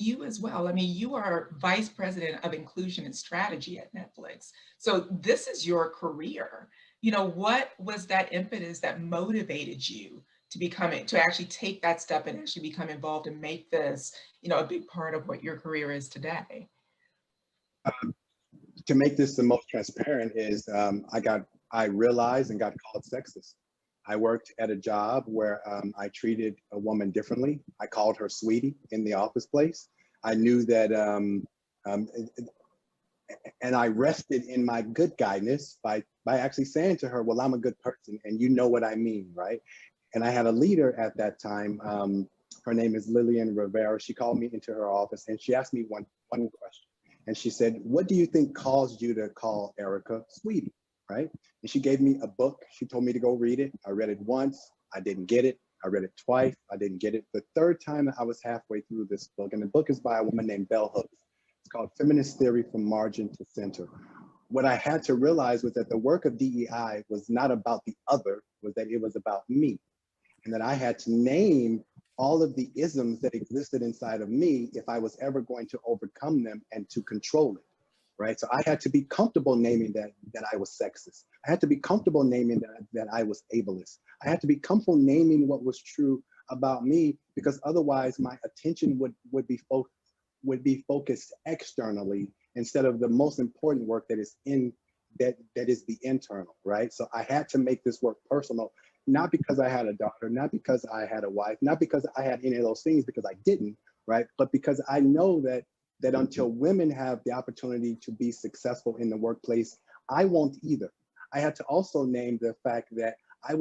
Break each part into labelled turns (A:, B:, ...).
A: you as well. I mean, you are Vice President of Inclusion and Strategy at Netflix. So this is your career. What was that impetus that motivated you to to actually take that step and actually become involved and make this, a big part of what your career is today?
B: To make this the most transparent is I realized and got called sexist. I worked at a job where I treated a woman differently. I called her sweetie in the office place. I knew that, um, and I rested in my good guyness by actually saying to her, well, I'm a good person and you know what I mean, right? And I had a leader at that time. Her name is Lillian Rivera. She called me into her office and she asked me one question. And she said, what do you think caused you to call Erica sweetie, right? And she gave me a book. She told me to go read it. I read it once. I didn't get it. I read it twice. I didn't get it. The third time I was halfway through this book, and the book is by a woman named Bell Hooks. It's called Feminist Theory from Margin to Center. What I had to realize was that the work of DEI was not about the other, was that it was about me. And that I had to name all of the isms that existed inside of me if I was ever going to overcome them and to control it, right? So I had to be comfortable naming that I was sexist. I had to be comfortable naming that I was ableist. I had to be comfortable naming what was true about me, because otherwise my attention would be focused externally instead of the most important work that is that is the internal, right? So I had to make this work personal, not because I had a daughter, not because I had a wife, not because I had any of those things, because I didn't, right? But because I know that until women have the opportunity to be successful in the workplace, I won't either. I had to also name the fact that I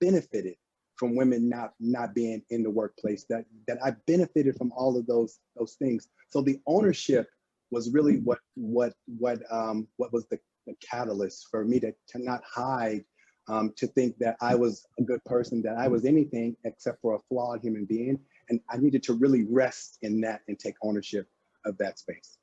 B: benefited from women not being in the workplace, that I benefited from all of those things. So the ownership was really what was the catalyst for me to not hide, to think that I was a good person, that I was anything except for a flawed human being. And I needed to really rest in that and take ownership of that space.